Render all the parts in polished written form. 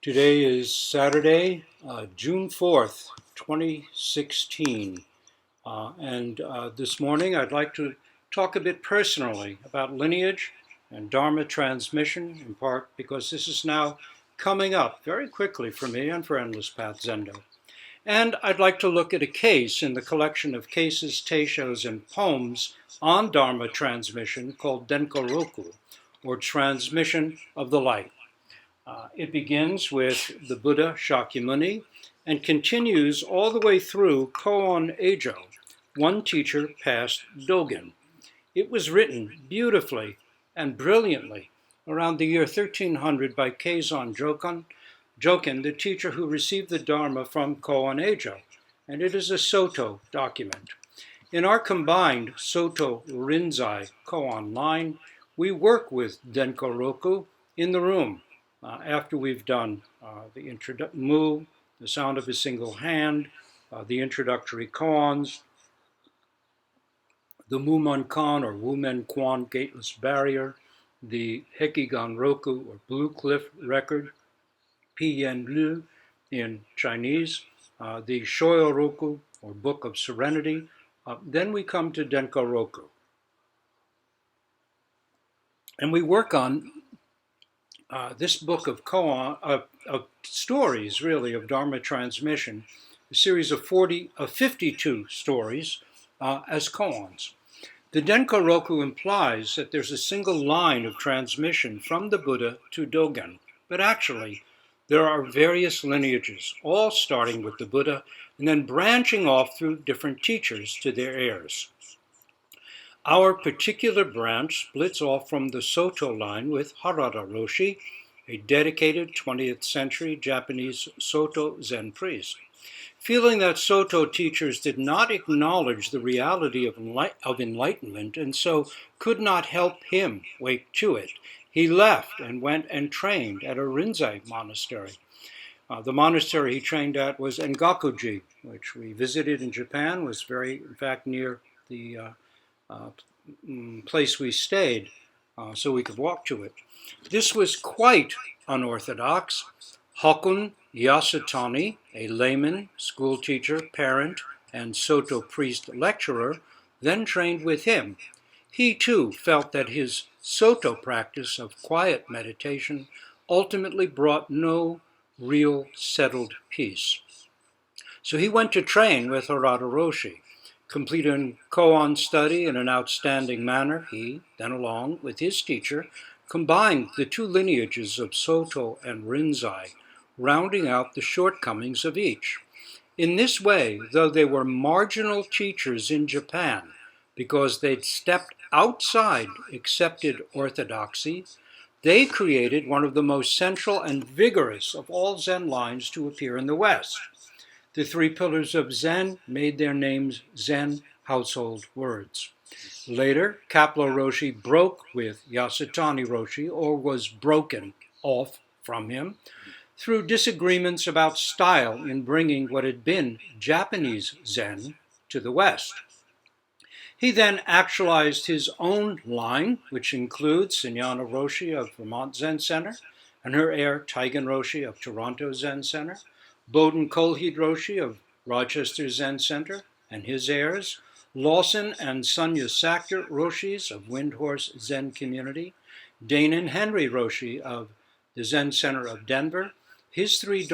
Today is Saturday, June 4th, 2016. And this morning I'd like to talk a bit personally about lineage and Dharma transmission, in part because this is now coming up very quickly for me and for Endless Path Zendo. And I'd like to look at a case in the collection of cases, teishos, and poems on Dharma transmission called Denkoroku, or Transmission of the Light. It begins with the Buddha Shakyamuni and continues all the way through Koon Eijo, one teacher past Dogen. It was written beautifully and brilliantly around the year 1300 by Keizan Joken, the teacher who received the Dharma from Koon Eijo, and it is a Soto document. In our combined Soto Rinzai Koan line, we work with Denkoroku in the room after we've done the Mu, the sound of a single hand, the introductory koans, the Muman Kan or Wumen Kwan Gateless Barrier, the Hekigan Roku or Blue Cliff Record, Piyan Lu in Chinese, the Shoyo Roku or Book of Serenity. Then we come to Denkoroku. And we work on this book of stories, really, of Dharma transmission, a series of 52 stories as koans. The Denkoroku implies that there's a single line of transmission from the Buddha to Dogen, but actually there are various lineages, all starting with the Buddha and then branching off through different teachers to their heirs. Our particular branch splits off from the Soto line with Harada Roshi, a dedicated 20th century Japanese Soto Zen priest. Feeling that Soto teachers did not acknowledge the reality of enlightenment and so could not help him wake to it, he left and went and trained at a Rinzai monastery. The monastery he trained at was Engakuji, which we visited in Japan, was in fact, near the place we stayed, so we could walk to it. This was quite unorthodox. Hakun Yasutani, a layman, schoolteacher, parent, and Soto priest lecturer, then trained with him. He too felt that his Soto practice of quiet meditation ultimately brought no real settled peace. So he went to train with Harada Roshi. Completing koan study in an outstanding manner, he, then along with his teacher, combined the two lineages of Soto and Rinzai, rounding out the shortcomings of each. In this way, though they were marginal teachers in Japan because they'd stepped outside accepted orthodoxy, they created one of the most central and vigorous of all Zen lines to appear in the West. The three pillars of Zen made their names Zen household words. Later, Kaplo Roshi broke with Yasutani Roshi, or was broken off from him, through disagreements about style in bringing what had been Japanese Zen to the West. He then actualized his own line, which includes Sunyana Roshi of Vermont Zen Center and her heir Taigen Roshi of Toronto Zen Center, Bowden Kolhid Roshi of Rochester Zen Center and his heirs, Lawson and Sonia Sachter Roshis of Windhorse Zen Community, Danon Henry Roshi of the Zen Center of Denver, his three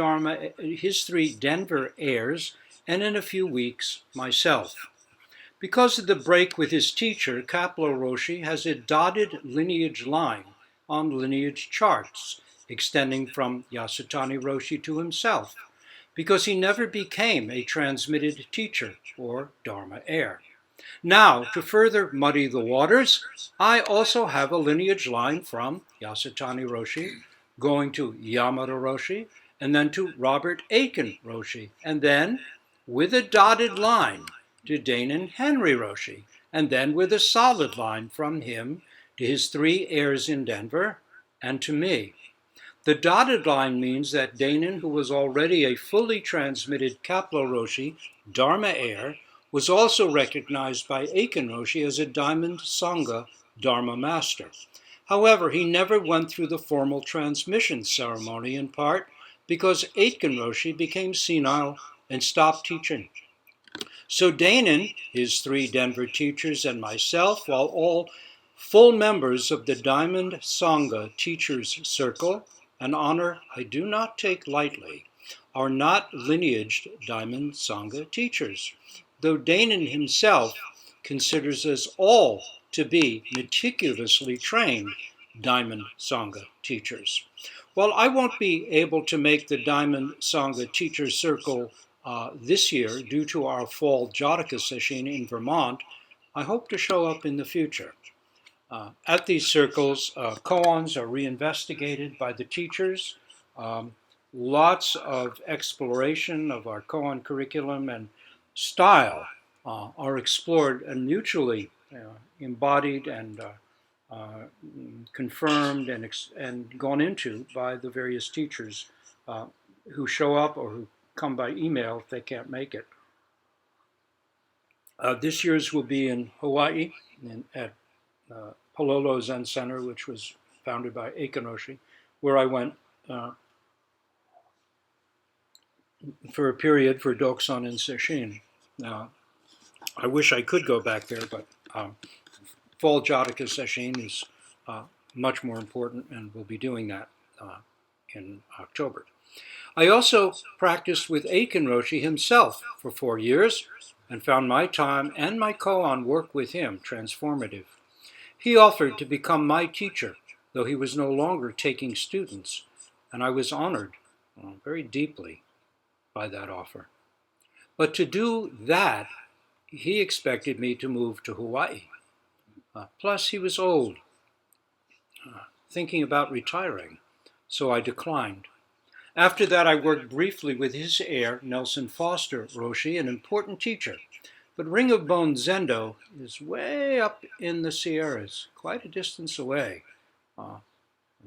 Denver heirs, and in a few weeks, myself. Because of the break with his teacher, Kaplo Roshi has a dotted lineage line on lineage charts, extending from Yasutani Roshi to himself, because he never became a transmitted teacher or Dharma heir. Now, to further muddy the waters, I also have a lineage line from Yasutani Roshi, going to Yamada Roshi, and then to Robert Aiken Roshi, and then, with a dotted line, to Danon Henry Roshi, and then with a solid line from him to his three heirs in Denver, and to me. The dotted line means that Danon, who was already a fully transmitted Kaplo Roshi Dharma heir, was also recognized by Aiken Roshi as a Diamond Sangha Dharma master. However, he never went through the formal transmission ceremony, in part because Aitken Roshi became senile and stopped teaching. So Danon, his 3 Denver teachers, and myself, while all full members of the Diamond Sangha Teachers Circle, an honor I do not take lightly, are not lineaged Diamond Sangha teachers, though Danon himself considers us all to be meticulously trained Diamond Sangha teachers. While I won't be able to make the Diamond Sangha Teachers Circle this year due to our fall Jataka session in Vermont, I hope to show up in the future. At these circles, koans are reinvestigated by the teachers. Lots of exploration of our koan curriculum and style are explored and mutually embodied and confirmed and gone into by the various teachers who show up or who come by email if they can't make it. This year's will be in Hawaii at Pololo Zen Center, which was founded by Aitken Roshi, where I went for a period for Doksan and Sesshin. Now, I wish I could go back there, but fall Jataka Sesshin is much more important, and we'll be doing that in October. I also practiced with Aitken Roshi himself for 4 years and found my time and my koan work with him transformative. He offered to become my teacher, though he was no longer taking students, and I was honored very deeply by that offer. But to do that, he expected me to move to Hawaii. Plus, he was old, thinking about retiring, so I declined. After that, I worked briefly with his heir, Nelson Foster Roshi, an important teacher. But Ring of Bone Zendo is way up in the Sierras, quite a distance away. And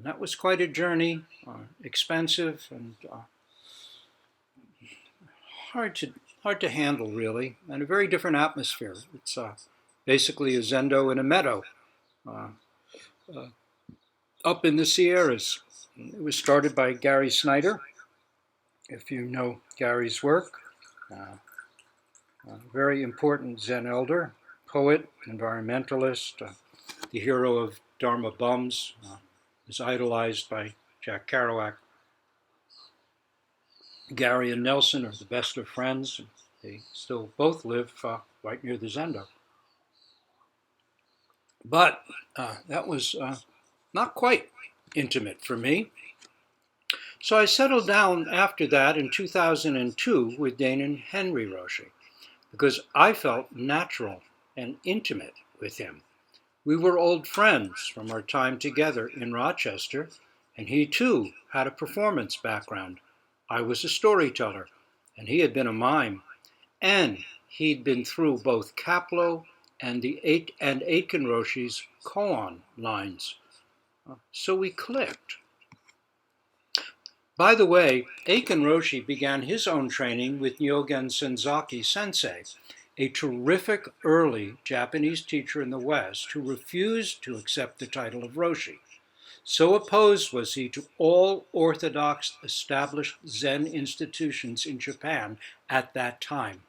that was quite a journey, expensive and hard to handle, really, and a very different atmosphere. It's basically a Zendo in a meadow up in the Sierras. It was started by Gary Snyder, if you know Gary's work. Very important Zen elder, poet, environmentalist, the hero of Dharma Bums, is idolized by Jack Kerouac. Gary and Nelson are the best of friends. They still both live right near the Zendo. But that was not quite intimate for me. So I settled down after that in 2002 with Danon Henry Roshi, because I felt natural and intimate with him. We were old friends from our time together in Rochester, and he too had a performance background. I was a storyteller, and he had been a mime, and he'd been through both Kapleau and Aitken Roshi's koan lines. So we clicked. By the way, Aitken Roshi began his own training with Nyogen Senzaki Sensei, a terrific early Japanese teacher in the West who refused to accept the title of Roshi. So opposed was he to all orthodox established Zen institutions in Japan at that time.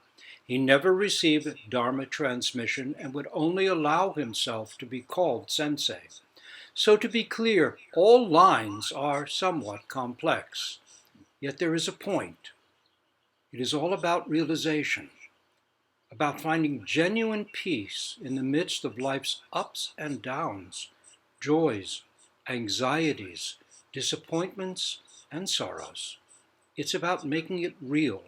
He never received Dharma transmission and would only allow himself to be called sensei. So to be clear, all lines are somewhat complex. Yet there is a point. It is all about realization, about finding genuine peace in the midst of life's ups and downs, joys, anxieties, disappointments, and sorrows. It's about making it real,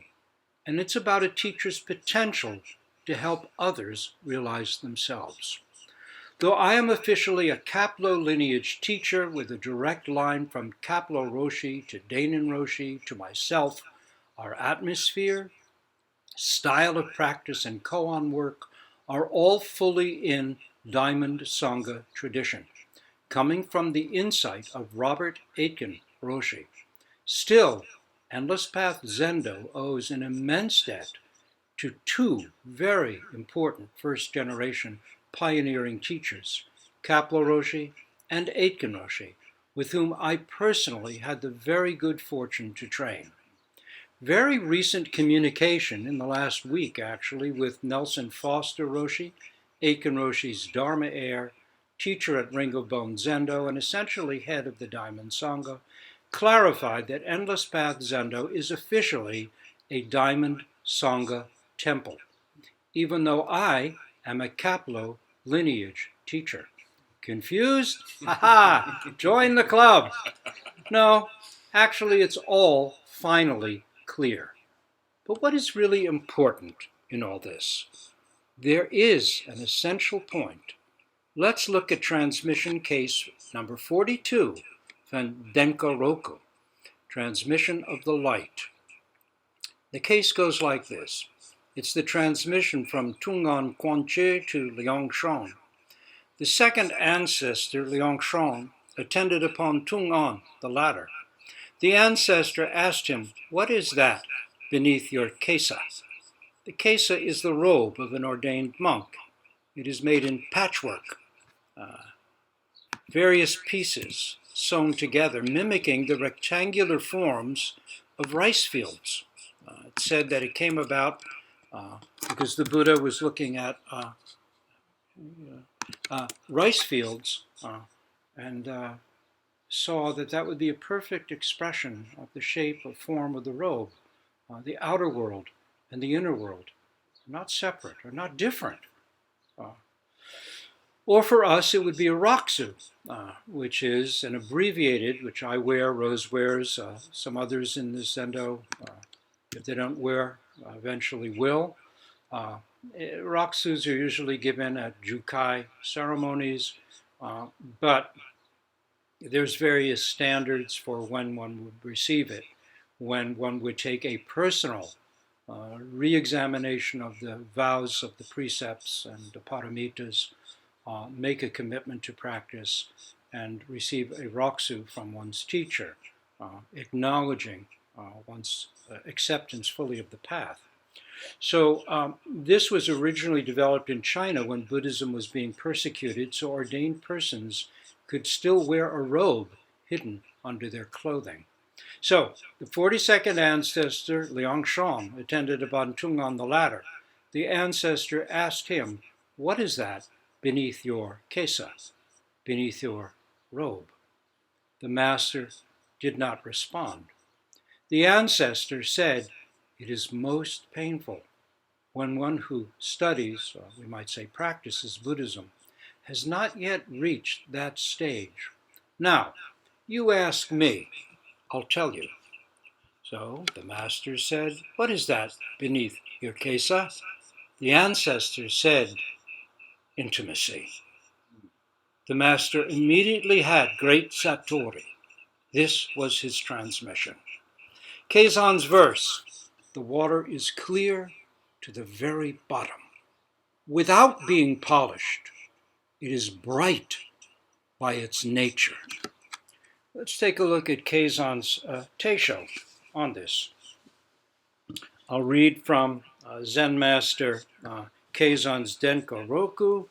and it's about a teacher's potential to help others realize themselves. Though I am officially a Kapleau lineage teacher with a direct line from Kapleau Roshi to Danon Roshi to myself, our atmosphere, style of practice, and koan work are all fully in Diamond Sangha tradition, coming from the insight of Robert Aitken Roshi. Still, Endless Path Zendo owes an immense debt to 2 very important first-generation pioneering teachers, Kapleau Roshi and Aitken Roshi, with whom I personally had the very good fortune to train. Very recent communication in the last week, actually, with Nelson Foster Roshi, Aiken Roshi's Dharma heir, teacher at Ringobone Zendo, and essentially head of the Diamond Sangha, clarified that Endless Path Zendo is officially a Diamond Sangha temple, even though I am a Kaplo lineage teacher. Confused? Ha! Join the club! No, actually, it's all finally clear. But what is really important in all this? There is an essential point. Let's look at transmission case number 42 from Denkoroku, transmission of the light. The case goes like this. It's the transmission from Tungan Kwanche to Liangshan. The second ancestor, Liangshan, attended upon Tungan, the latter. The ancestor asked him, "What is that beneath your kesa?" The kesa is the robe of an ordained monk. It is made in patchwork, various pieces sewn together, mimicking the rectangular forms of rice fields. It's said that it came about because the Buddha was looking at rice fields and saw that that would be a perfect expression of the shape or form of the robe. The outer world and the inner world are not separate, are not different. Or for us, it would be a raksu, which is an abbreviated, which I wear, Rose wears, some others in the Zendo, if they don't wear, eventually will. Raksus are usually given at jukai ceremonies, but there's various standards for when one would receive it, when one would take a personal re-examination of the vows of the precepts and the paramitas, make a commitment to practice, and receive a raksu from one's teacher, acknowledging one's acceptance fully of the path. So this was originally developed in China when Buddhism was being persecuted, so ordained persons could still wear a robe hidden under their clothing. So the 42nd ancestor, Liangshan, attended upon Tungan the latter. The ancestor asked him, "What is that beneath your kesa, beneath your robe?" The master did not respond. The ancestor said, "It is most painful when one who studies, or we might say practices Buddhism, has not yet reached that stage. Now, you ask me, I'll tell you." So the master said, "What is that beneath your kesa?" The ancestor said, "Intimacy." The master immediately had great satori. This was his transmission. Keizan's verse, "The water is clear to the very bottom. Without being polished, it is bright by its nature." Let's take a look at Keizan's Teisho on this. I'll read from Zen Master Keizan's Denkoroku,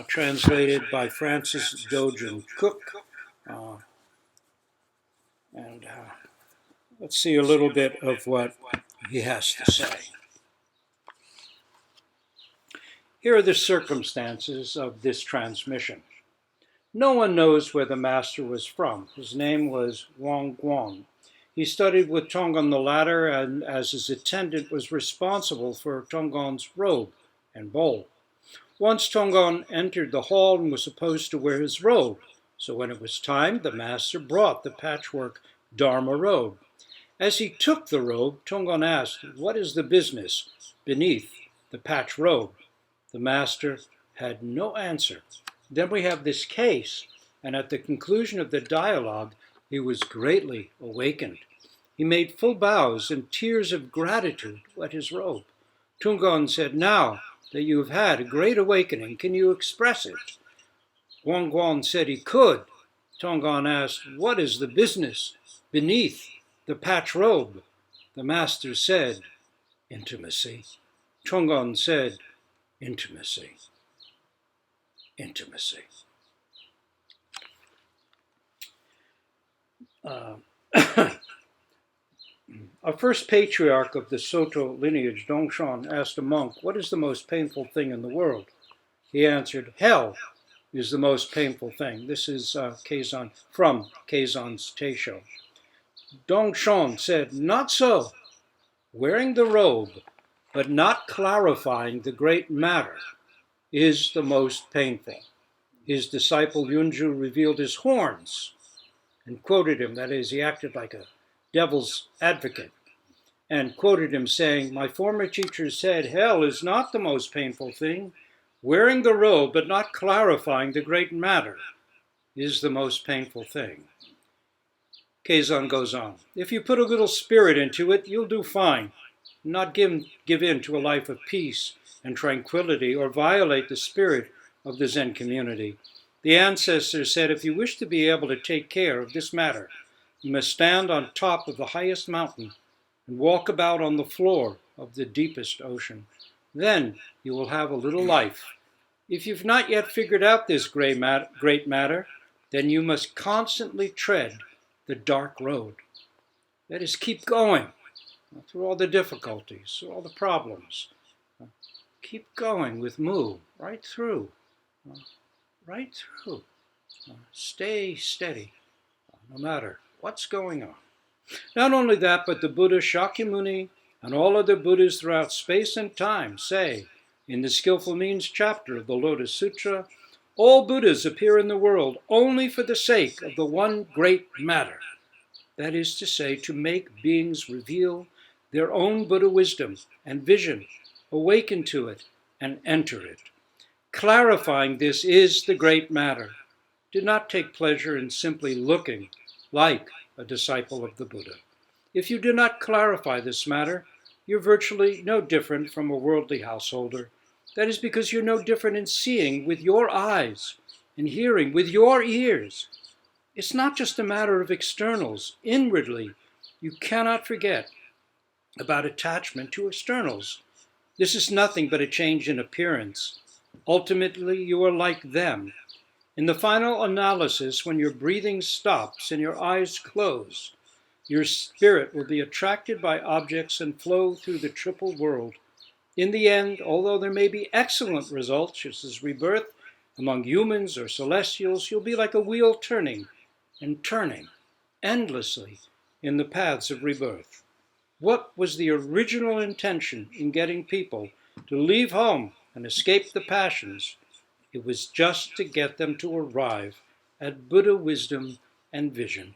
translated by Francis Dojin Cook. And let's see a little bit of what he has to say. Here are the circumstances of this transmission. No one knows where the master was from. His name was Wang Guan. He studied with Tongan the latter, and as his attendant was responsible for Tongan's robe and bowl. Once Tongan entered the hall and was supposed to wear his robe, so when it was time, the master brought the patchwork Dharma robe. As he took the robe, Tongan asked, "What is the business beneath the patch robe?" The master had no answer. Then we have this case, and at the conclusion of the dialogue, he was greatly awakened. He made full bows and tears of gratitude at his robe. Tungan said, "Now that you have had a great awakening, can you express it?" Wang Guan said he could. Tungan asked, "What is the business beneath the patch robe?" The master said, "Intimacy." Tungan said, "Intimacy. Intimacy." Uh, a first patriarch of the Soto lineage, Dongshan, asked a monk, "What is the most painful thing in the world?" He answered, "Hell is the most painful thing." This is Keizan, from Keizan's Teisho. Dongshan said, "Not so. Wearing the robe, but not clarifying the great matter, is the most painful." His disciple Yunju revealed his horns and quoted him, that is, he acted like a devil's advocate, and quoted him saying, "My former teacher said hell is not the most painful thing. Wearing the robe but not clarifying the great matter is the most painful thing." Keizan goes on, "If you put a little spirit into it, you'll do fine. Not give in to a life of peace and tranquility or violate the spirit of the Zen community. The ancestors said if you wish to be able to take care of this matter, you must stand on top of the highest mountain and walk about on the floor of the deepest ocean. Then you will have a little life. If you've not yet figured out this great matter, then you must constantly tread the dark road. That is, keep going through all the difficulties, through all the problems. Keep going with Mu, right through, right through. Stay steady, no matter what's going on." Not only that, but the Buddha Shakyamuni and all other Buddhas throughout space and time say, in the Skillful Means chapter of the Lotus Sutra, all Buddhas appear in the world only for the sake of the one great matter. That is to say, to make beings reveal their own Buddha wisdom and vision, awaken to it, and enter it. Clarifying this is the great matter. Do not take pleasure in simply looking like a disciple of the Buddha. If you do not clarify this matter, you're virtually no different from a worldly householder. That is because you're no different in seeing with your eyes and hearing with your ears. It's not just a matter of externals. Inwardly, you cannot forget about attachment to externals. This is nothing but a change in appearance. Ultimately, you are like them. In the final analysis, when your breathing stops and your eyes close, your spirit will be attracted by objects and flow through the triple world. In the end, although there may be excellent results, such as rebirth among humans or celestials, you'll be like a wheel turning and turning endlessly in the paths of rebirth. What was the original intention in getting people to leave home and escape the passions? It was just to get them to arrive at Buddha wisdom and vision,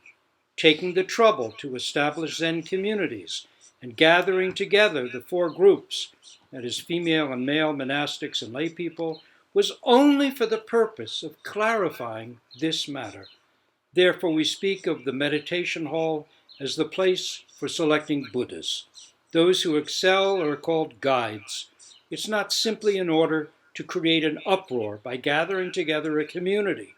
taking the trouble to establish Zen communities and gathering together the four groups, that is, female and male monastics and lay people, was only for the purpose of clarifying this matter. Therefore, we speak of the meditation hall as the place for selecting Buddhas. Those who excel are called guides. It's not simply in order to create an uproar by gathering together a community.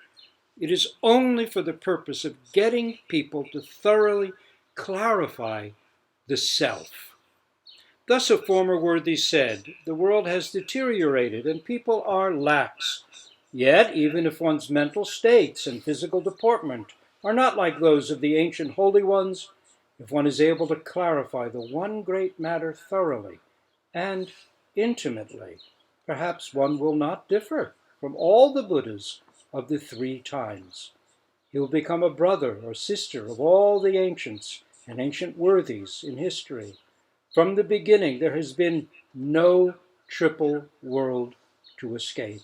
It is only for the purpose of getting people to thoroughly clarify the self. Thus, a former worthy said, "The world has deteriorated and people are lax. Yet, even if one's mental states and physical deportment are not like those of the ancient holy ones, if one is able to clarify the one great matter thoroughly and intimately, perhaps one will not differ from all the Buddhas of the three times. He will become a brother or sister of all the ancients and ancient worthies in history. From the beginning, there has been no triple world to escape,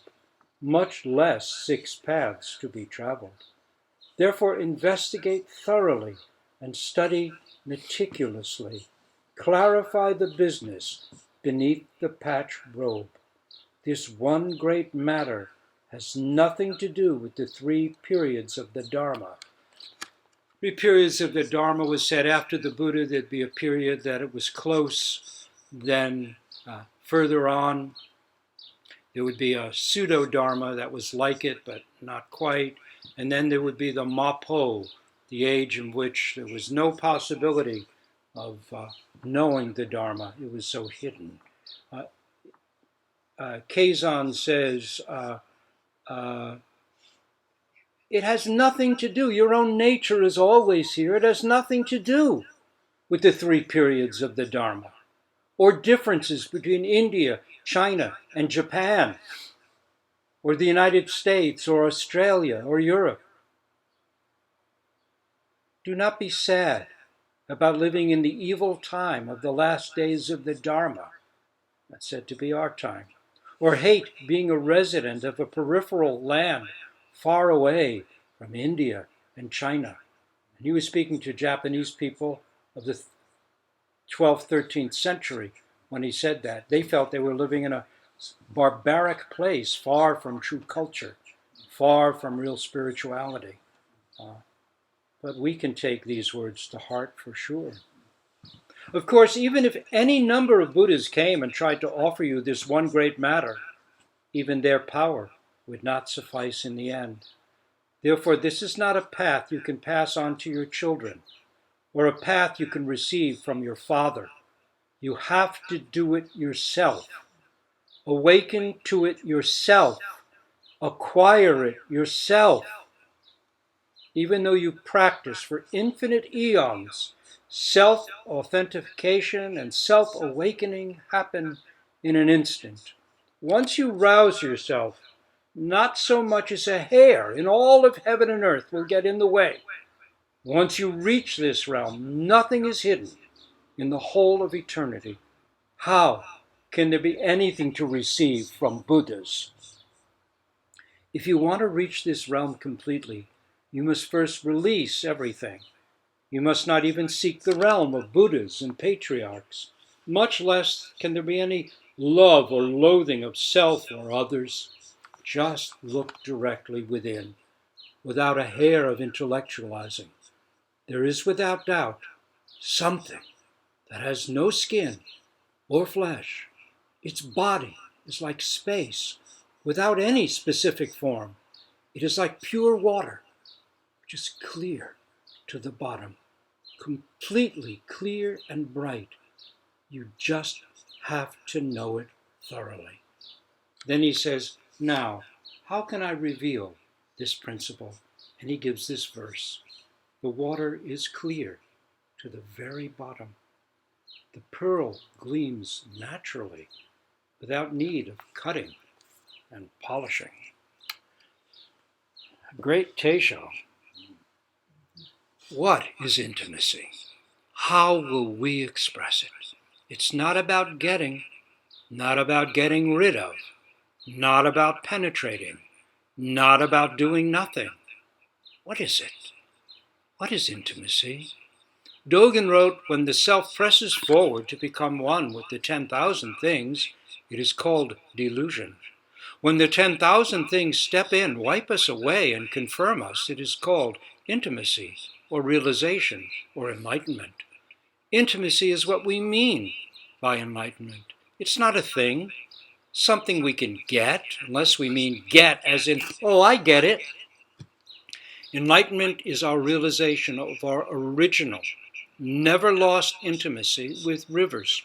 much less six paths to be traveled. Therefore, investigate thoroughly and study meticulously. Clarify the business beneath the patch robe. This one great matter has nothing to do with the three periods of the Dharma." 3 periods of the Dharma was said after the Buddha. There'd be a period that it was close, then further on there would be a pseudo-Dharma that was like it, but not quite. And then there would be the Mapo, the age in which there was no possibility of knowing the Dharma. It was so hidden. Keizan says, It has nothing to do, your own nature is always here. It has nothing to do with the three periods of the Dharma or differences between India, China, and Japan, or the United States, or Australia, or Europe. Do not be sad about living in the evil time of the last days of the Dharma. That's said to be our time. Or hate being a resident of a peripheral land far away from India and China. And he was speaking to Japanese people of the 12th, 13th century when he said that. They felt they were living in a barbaric place, far from true culture, far from real spirituality. But we can take these words to heart for sure. Of course, even if any number of Buddhas came and tried to offer you this one great matter, even their power would not suffice in the end. Therefore, this is not a path you can pass on to your children, or a path you can receive from your father. You have to do it yourself. Awaken to it yourself. Acquire it yourself. Even though you practice for infinite eons, self-authentication and self-awakening happen in an instant. Once you rouse yourself, not so much as a hair in all of heaven and earth will get in the way. Once you reach this realm, nothing is hidden in the whole of eternity. How can there be anything to receive from Buddhas? If you want to reach this realm completely, you must first release everything. You must not even seek the realm of Buddhas and patriarchs. Much less can there be any love or loathing of self or others. Just look directly within, without a hair of intellectualizing. There is without doubt something that has no skin or flesh. Its body is like space, without any specific form. It is like pure water, which is clear to the bottom, completely clear and bright. You just have to know it thoroughly. Then he says, now, how can I reveal this principle? And he gives this verse. The water is clear to the very bottom. The pearl gleams naturally, without need of cutting and polishing. Great Teisho. What is intimacy? How will we express it? It's not about getting, not about getting rid of, not about penetrating, not about doing nothing. What is it? What is intimacy? Dogen wrote, when the self presses forward to become one with the 10,000 things, it is called delusion. When the 10,000 things step in, wipe us away, and confirm us, it is called intimacy, or realization, or enlightenment. Intimacy is what we mean by enlightenment. It's not a thing, something we can get, unless we mean get as in, oh, I get it. Enlightenment is our realization of our original, never lost intimacy with rivers,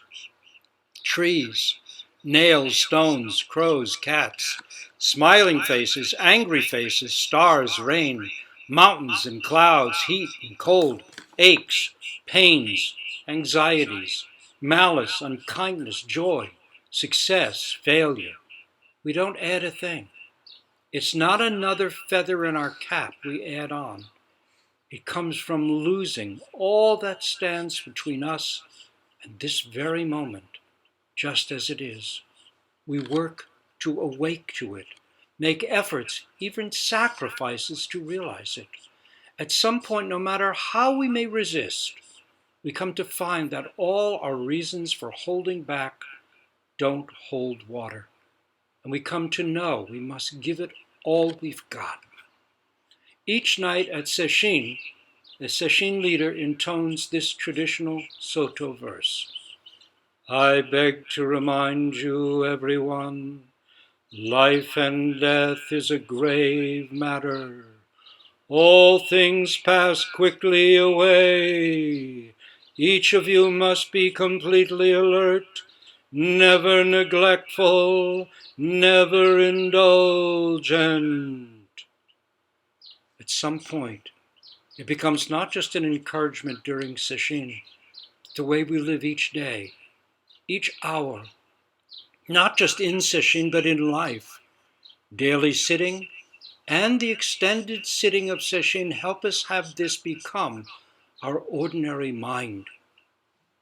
trees, nails, stones, crows, cats, smiling faces, angry faces, stars, rain, mountains and clouds, heat and cold, aches, pains, anxieties, malice, unkindness, joy, success, failure. We don't add a thing. It's not another feather in our cap we add on. It comes from losing all that stands between us and this very moment, just as it is. We work to awake to it, make efforts, even sacrifices to realize it. At some point, no matter how we may resist, we come to find that all our reasons for holding back don't hold water. And we come to know we must give it all we've got. Each night at Sesshin, the Sesshin leader intones this traditional Soto verse. I beg to remind you, everyone, life and death is a grave matter. All things pass quickly away. Each of you must be completely alert, never neglectful, never indulgent. At some point, it becomes not just an encouragement during sesshin, but the way we live each day, each hour, not just in sesshin, but in life. Daily sitting and the extended sitting of sesshin help us have this become our ordinary mind.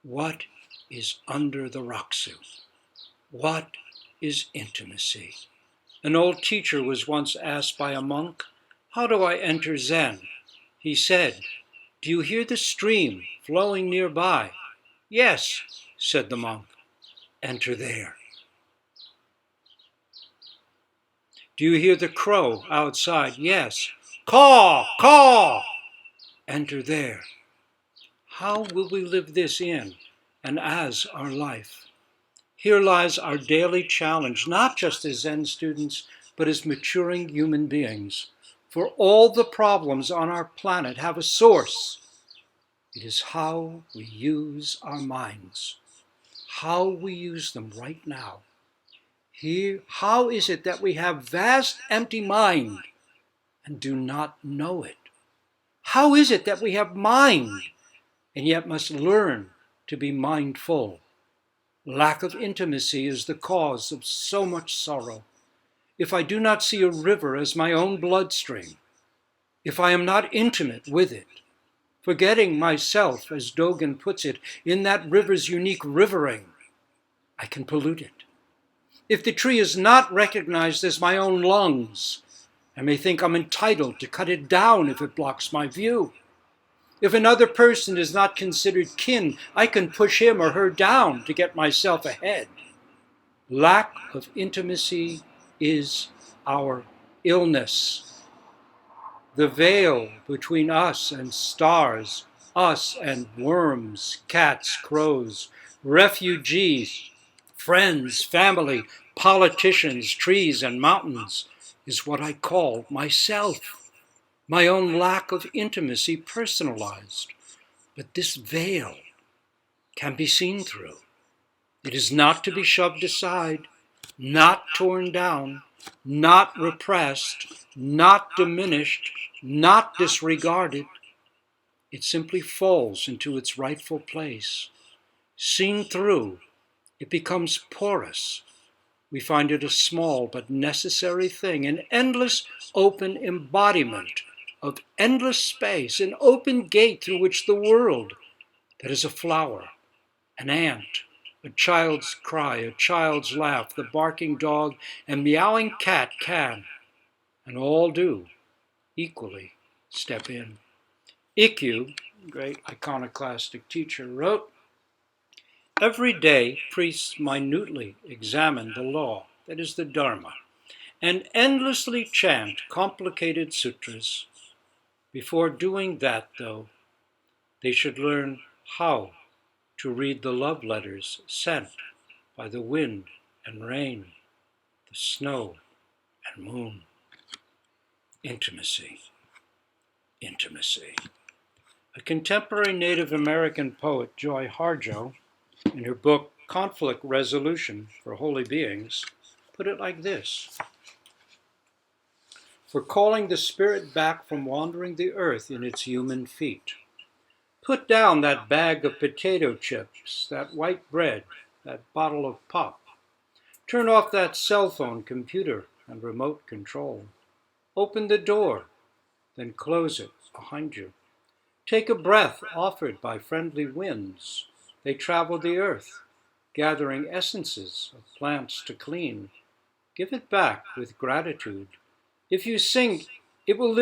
What is under the rakusu? What is intimacy? An old teacher was once asked by a monk, "How do I enter Zen?" He said, "Do you hear the stream flowing nearby?" "Yes," said the monk. "Enter there." "Do you hear the crow outside?" "Yes." "Caw, caw." "Enter there." How will we live this in and as our life? Here lies our daily challenge, not just as Zen students, but as maturing human beings. For all the problems on our planet have a source. It is how we use our minds, how we use them right now. Here, how is it that we have vast empty mind and do not know it? How is it that we have mind and yet must learn to be mindful? Lack of intimacy is the cause of so much sorrow. If I do not see a river as my own bloodstream, if I am not intimate with it, forgetting myself, as Dogen puts it, in that river's unique rivering, I can pollute it. If the tree is not recognized as my own lungs, I may think I'm entitled to cut it down if it blocks my view. If another person is not considered kin, I can push him or her down to get myself ahead. Lack of intimacy is our illness. The veil between us and stars, us and worms, cats, crows, refugees, friends, family, politicians, trees, and mountains is what I call myself, my own lack of intimacy personalized. But this veil can be seen through. It is not to be shoved aside, not torn down, not repressed, not diminished, not disregarded. It simply falls into its rightful place. Seen through, it becomes porous. We find it a small but necessary thing, an endless open embodiment of endless space, an open gate through which the world, that is a flower, an ant, a child's cry, a child's laugh, the barking dog, and meowing cat can, and all do, equally step in. Ikkyu, great iconoclastic teacher, wrote, "Every day priests minutely examine the law, that is the Dharma, and endlessly chant complicated sutras. Before doing that, though, they should learn how to read the love letters sent by the wind and rain, the snow and moon." Intimacy, intimacy. A contemporary Native American poet, Joy Harjo, in her book Conflict Resolution for Holy Beings, put it like this: "For calling the spirit back from wandering the earth in its human feet. Put down that bag of potato chips, that white bread, that bottle of pop. Turn off that cell phone, computer, and remote control. Open the door, then close it behind you. Take a breath offered by friendly winds. They travel the earth, gathering essences of plants to clean. Give it back with gratitude. If you sing, it will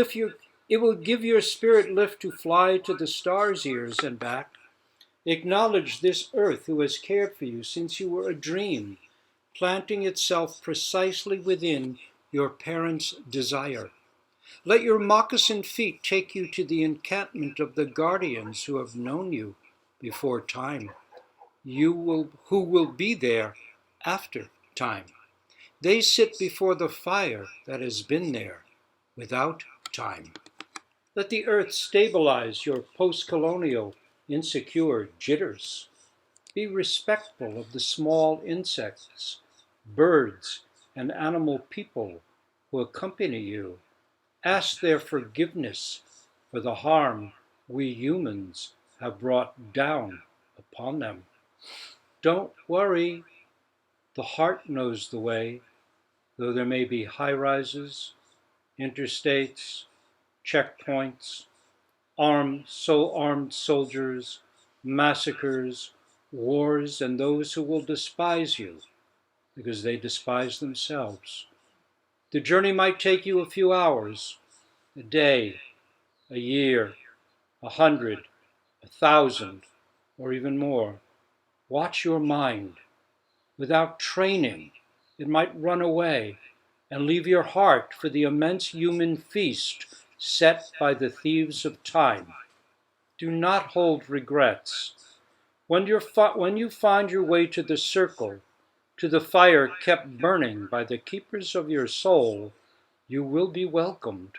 give your spirit lift to fly to the stars' ears and back. Acknowledge this earth who has cared for you since you were a dream, planting itself precisely within your parents' desire. Let your moccasined feet take you to the encampment of the guardians who have known you before time, who will be there after time. They sit before the fire that has been there without time. Let the earth stabilize your post-colonial insecure jitters. Be respectful of the small insects, birds, and animal people who accompany you. Ask their forgiveness for the harm we humans have brought down upon them. Don't worry, the heart knows the way, though there may be high-rises, interstates, checkpoints, armed soldiers, massacres, wars, and those who will despise you because they despise themselves. The journey might take you a few hours, a day, a year, 100, 1,000, or even more. Watch your mind. Without training, it might run away and leave your heart for the immense human feast set by the thieves of time. Do not hold regrets. When you find your way to the circle, to the fire kept burning by the keepers of your soul, you will be welcomed.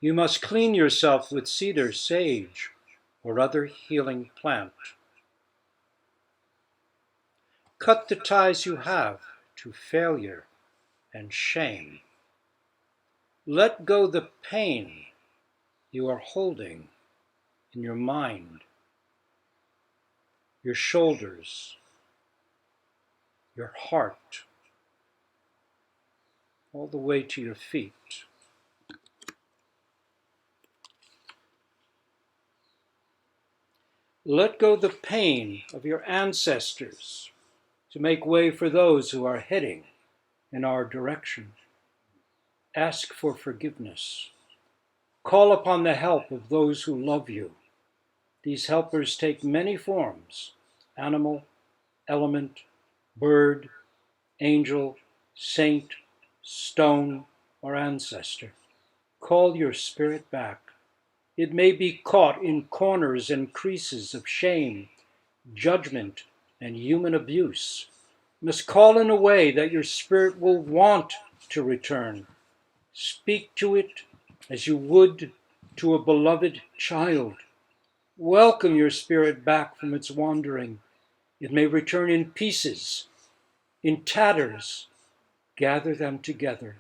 You must clean yourself with cedar, sage, or other healing plant. Cut the ties you have to failure and shame. Let go the pain you are holding in your mind, your shoulders, your heart, all the way to your feet. Let go the pain of your ancestors to make way for those who are heading in our direction. Ask for forgiveness. Call upon the help of those who love you. These helpers take many forms: animal, element, bird, angel, saint, stone, or ancestor. Call your spirit back. It may be caught in corners and creases of shame, judgment, and human abuse. You must call in a way that your spirit will want to return. Speak to it as you would to a beloved child. Welcome your spirit back from its wandering. It may return in pieces, in tatters. Gather them together.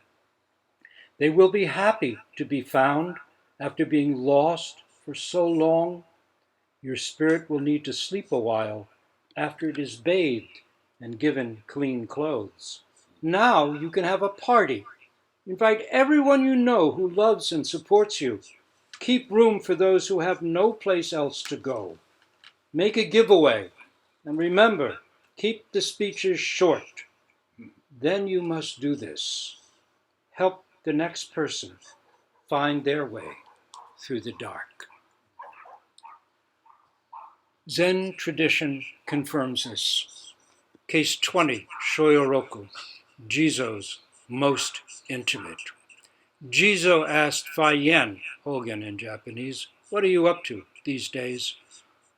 They will be happy to be found after being lost for so long. Your spirit will need to sleep a while after it is bathed and given clean clothes. Now you can have a party. Invite everyone you know who loves and supports you. Keep room for those who have no place else to go. Make a giveaway. And remember, keep the speeches short. Then you must do this. Help the next person find their way through the dark. Zen tradition confirms this. Case 20, Shoyoroku, Jizo's most intimate. Jizo asked Fayen, Hogen in Japanese, "What are you up to these days?"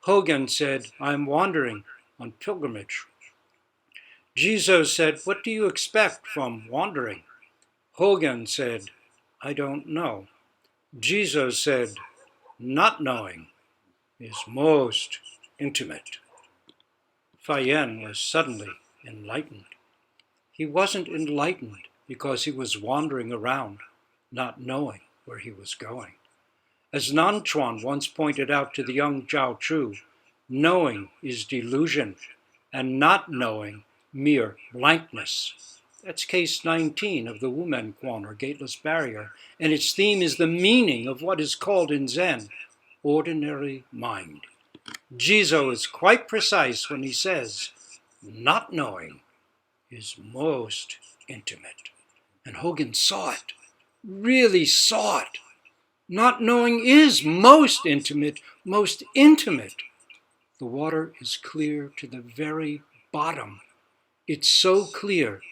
Hogen said, "I'm wandering on pilgrimage." Jizo said, "What do you expect from wandering?" Hogen said, "I don't know." Jizo said, "Not knowing is most intimate." Fayen was suddenly enlightened. He wasn't enlightened because he was wandering around, not knowing where he was going. As Nanchuan once pointed out to the young Zhao Chu, knowing is delusion, and not knowing mere blankness. That's case 19 of the Wumen Quan, or gateless barrier, and its theme is the meaning of what is called in Zen ordinary mind. Jizo is quite precise when he says, not knowing is most intimate. And Hogan saw it, really saw it. Not knowing is most intimate, most intimate. The water is clear to the very bottom. It's so clear,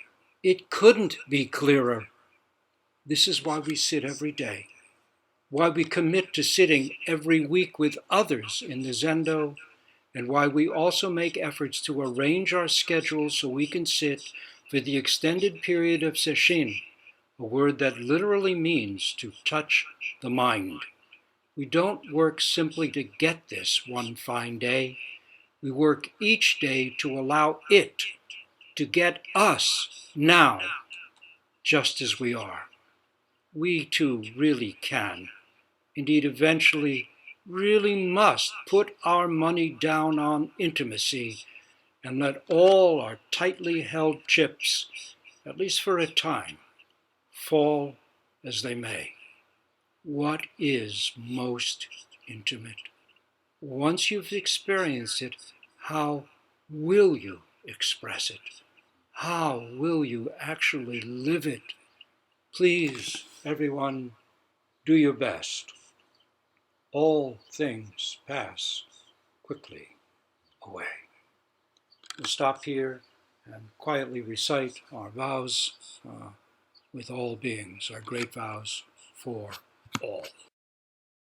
it couldn't be clearer. This is why we sit every day, why we commit to sitting every week with others in the Zendo, and why we also make efforts to arrange our schedules so we can sit for the extended period of sesshin, a word that literally means to touch the mind. We don't work simply to get this one fine day. We work each day to allow it to get us now, just as we are. we too really can, indeed eventually really must, put our money down on intimacy and let all our tightly held chips, at least for a time, fall as they may. What is most intimate? Once you've experienced it, how will you express it? How will you actually live it? Please, everyone, do your best. All things pass quickly away. We'll stop here and quietly recite our vows with all beings, our great vows for all.